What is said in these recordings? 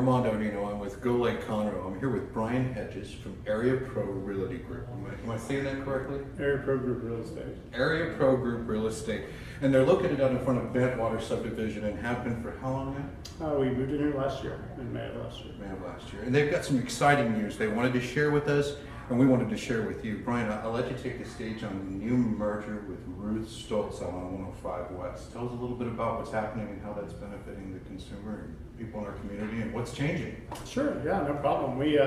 Armando, Nino, I'm with GoLAkeConroe. I'm here with Brian Hedges from Area Pro Realty Group. Am I saying that correctly? Area Pro Group Real Estate. Area Pro Group Real Estate. And they're located out in front of Bentwater subdivision and have been for how long now? We moved in here last year, in May of last year. May of last year. And they've got some exciting news they wanted to share with us, and we wanted to share with you. Brian, I'll let you take the stage on the new merger with Ruth Stultz out on 105 West. Tell us a little bit about what's happening and how that's benefiting the consumer and people in our community and what's changing. Sure, yeah, no problem. We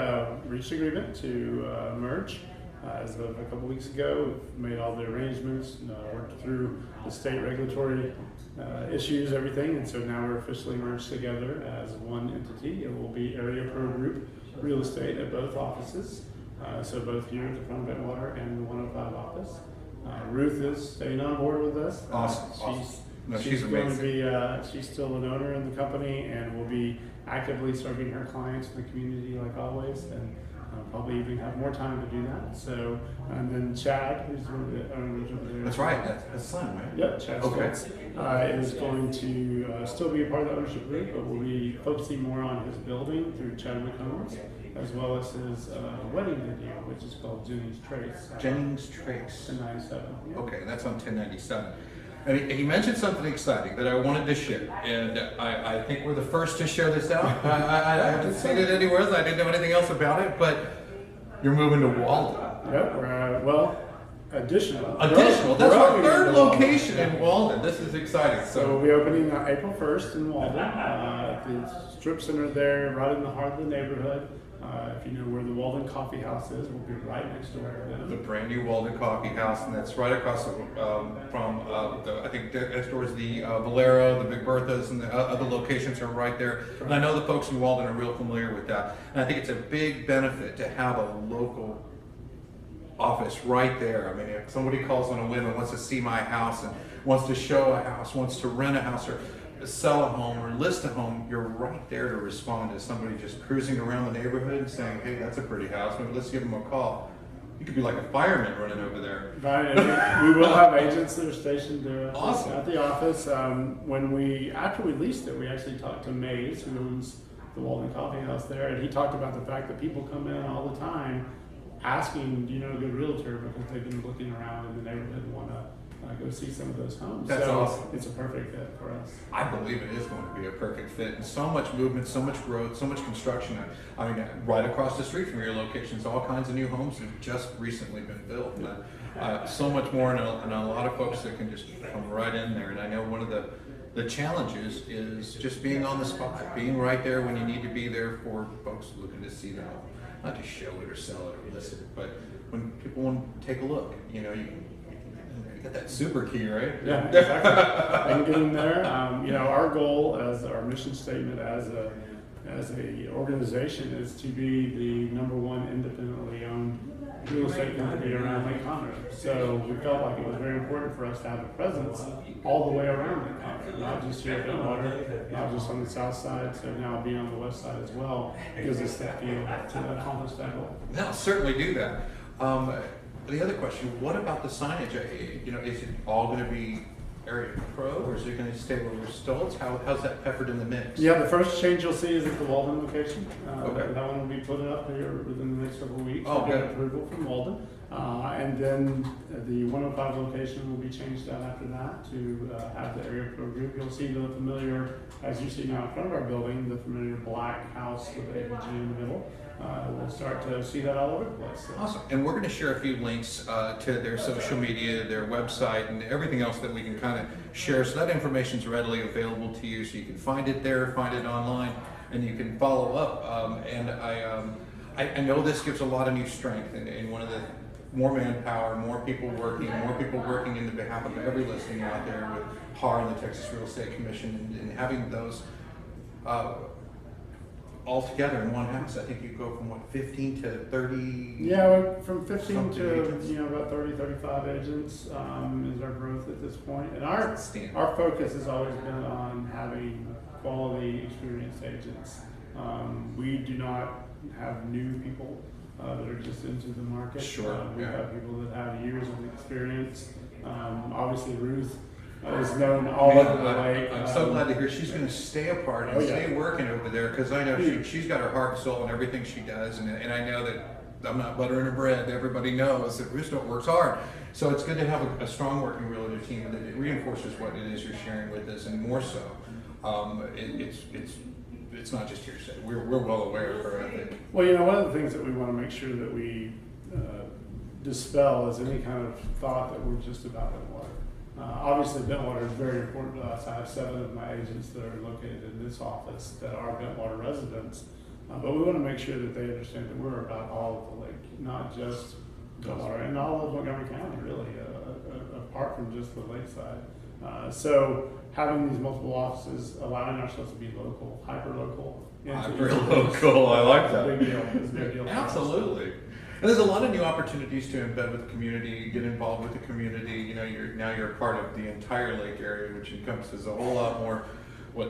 reached agreement to merge as of a couple weeks ago. We've made all the arrangements, worked through the state regulatory issues, everything, and so now we're officially merged together as one entity. It will be Area Pro Group Real Estate at both offices. So both here at the front of Bentwater and the 105 office. Ruth is staying on board with us. Awesome. She's going amazing. to be, she's still an owner in the company and will be actively serving her clients in the community like always, and probably even have more time to do that. So, and then Chad, who's one of the owners over there. That's right, that's his son, right? Yep, Chad Stultz, is going to still be a part of the ownership group, but will be focusing more on his building through Chadwick Homes, as well as his wedding video, which is called Jennings Trace. Jennings Trace. 1097. Yep. Okay, that's on 1097. And he mentioned something exciting that I wanted to share, and I think we're the first to share this out. I haven't seen it anywhere else. I didn't know anything else about it, but you're moving to Walden. Yep, we're, additional. Additional. That's our third into location Walden. in Walden. This is exciting. So we'll be opening April 1st in Walden, at the strip center there, right in the heart of the neighborhood. If you know where the Walden Coffee House is, we'll be right next door to them. The brand new Walden Coffee House, and that's right across from I think next door is the Valero, the Big Bertha's, and the other locations are right there. And I know the folks in Walden are real familiar with that. And I think it's a big benefit to have a local office right there. I mean, if somebody calls on a whim and wants to see my house and wants to show a house, wants to rent a house or sell a home or list a home, you're right there to respond to somebody just cruising around the neighborhood and saying, hey, that's a pretty house, maybe let's give them a call. You could be like a fireman running over there. Right, and we will have agents that are stationed there Awesome. at the office. After we leased it, we actually talked to Mays, who owns the Walden Coffee House there, and he talked about the fact that people come in all the time asking, do you know a good realtor, because they've been looking around in the neighborhood and want to go see some of those homes. That's so awesome. It's a perfect fit for us. I believe it is going to be a perfect fit, and so much movement, so much growth, so much construction. I mean, right across the street from your locations, all kinds of new homes have just recently been built. And, so much more, and a lot of folks that can just come right in there. And I know one of the challenges is just being on the spot, being right there when you need to be there for folks looking to see the home, not to show it or sell it or list it, but when people want to take a look, you got that super key, right? Yeah, exactly. And getting there, our goal as our mission statement as a organization is to be the #1 independently owned real estate company around Lake Conroe. So we felt like it was very important for us to have a presence all the way around Lake Conroe, not just here at Bentwater, not just on the south side, so now being on the west side as well gives us that feel to accomplish that goal. They'll certainly do that. The other question, what about the signage? Is it all going to be Area Pro, or is it going to stay with Stultz? How's that peppered in the mix? Yeah, the first change you'll see is at the Walden location. Okay. That one will be put up here within the next couple of weeks. Oh, We'll get good. approval from Walden. And then the 105 location will be changed out after that to have the Area Pro Group. You'll see the familiar, as you see now in front of our building, the familiar black house with ABG in the middle. We'll start to see that all over the place. So. Awesome. And we're going to share a few links to their social media, their website, and everything else that we can kind of share. So that information is readily available to you, so you can find it there, find it online, and you can follow up. I know this gives a lot of new strength, and one of the more manpower, more people working in the behalf of every listing out there with HAR and the Texas Real Estate Commission, and having those all together in one house. I think you go from 15 to 30. Yeah, from 15 to agents. about 30, 35 agents is our growth at this point. And our Outstanding. focus has always been on having quality, experienced agents. We do not have new people that are just into the market. Sure. We have people that have years of experience. Obviously, Ruth is known all over the lake. I'm so glad to hear she's going to stay apart and stay working over there, because I know she's got her heart and soul in everything she does, and I know that I'm not buttering her bread. Everybody knows that Ruth Stultz works hard. So it's good to have a strong working realtor team that it reinforces what it is you're sharing with us, and more so, it's not just hearsay. We're well aware of her ethic. Well, you know, one of the things that we want to make sure that we dispel is any kind of thought that we're just about Bentwater. Obviously, Bentwater is very important to us. I have 7 of my agents that are located in this office that are Bentwater residents. But we want to make sure that they understand that we're about all of the lake, not just Bentwater, and all of Montgomery County, really, apart from just the lakeside. So having these multiple offices, allowing ourselves to be local, hyper-local. Hyper-local, I like that. It's a big deal. It's a big deal. Absolutely. And there's a lot of new opportunities to embed with the community, get involved with the community. You know, you're a part of the entire lake area, which encompasses a whole lot more.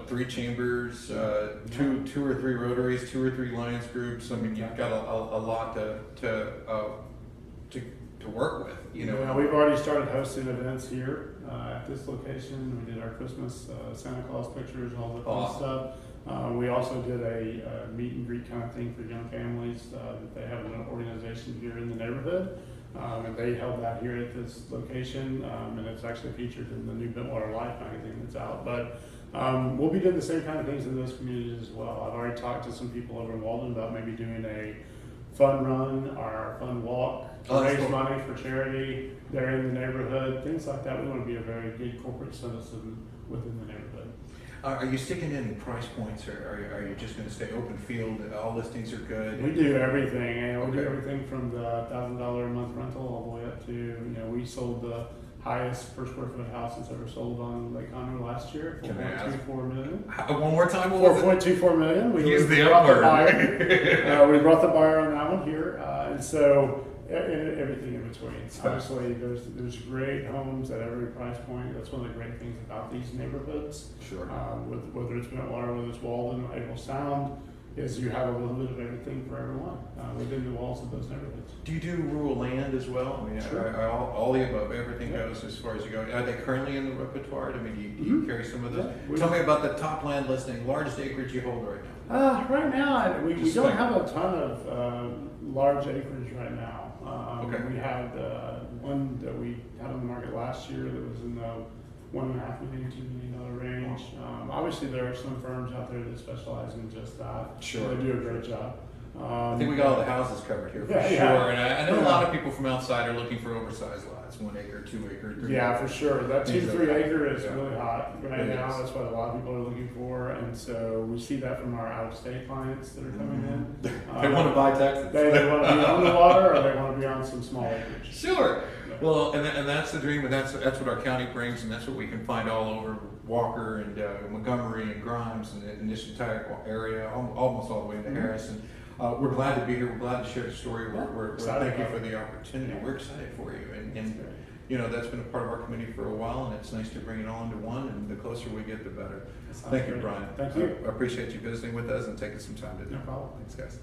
3 chambers, 2 or 3 rotaries, 2 or 3 Lions groups. I mean, you've got a lot to work with. You know, we've already started hosting events here at this location. We did our Christmas Santa Claus pictures, all the fun stuff. We also did a meet and greet kind of thing for young families that they have an organization here in the neighborhood. And they held that here at this location, and it's actually featured in the new Bentwater Life magazine that's out. But we'll be doing the same kind of things in those communities as well. I've already talked to some people over in Walden about maybe doing a fun run or a fun walk to raise money for charity there in the neighborhood, things like that. We want to be a very good corporate citizen within the neighborhood. Are you sticking in price points, or are you just going to stay open field? All listings are good. We do everything, and we do everything from the $1,000 a month rental all the way up to, we sold the highest per square foot house that's ever sold on Lake Conroe last year, $4.24 million. One more time, $4.24 million. We use the brought up the buyer. We brought the buyer on that one here, and so everything in between. So obviously, there's great homes at every price point. That's one of the great things about these neighborhoods. Sure. Whether it's Bentwater, whether it's Walden, April Sound, is you have a little bit of everything for everyone within the walls of those neighborhoods. Do you do rural land as well? I mean, sure. All the above, everything goes as far as you go. Are they currently in the repertoire? I mean, do you carry some of those? Yeah, tell me about the top land listing, largest acreage you hold right now. Right now, we don't have a ton of large acreage right now. We had one that we had on the market last year that was in the $1.5 million, $2 million range. Obviously, there are some firms out there that specialize in just that. Sure. They do a great job. I think we got all the houses covered here for sure. Yeah. And I know a lot of people from outside are looking for oversized lots, 1 acre, 2 acre, 3 acre. Yeah, for sure. That 2 to 3 acre is really hot right now. That's what a lot of people are looking for. And so we see that from our out-of-state clients that are coming in. They want to buy Texas. They want to be on the water, or they want to be on some small acreage. Sure. Well, and that's the dream, and that's what our county brings, and that's what we can find all over Walker and Montgomery and Grimes and this entire area, almost all the way into Harrison. We're glad to be here. We're glad to share the story. We're thank you for the opportunity. We're excited for you, and that's been a part of our community for a while, and it's nice to bring it all into one. And the closer we get, the better. Thank you, Brian. Thank you. I appreciate you visiting with us and taking some time to do. No problem. Thanks, guys.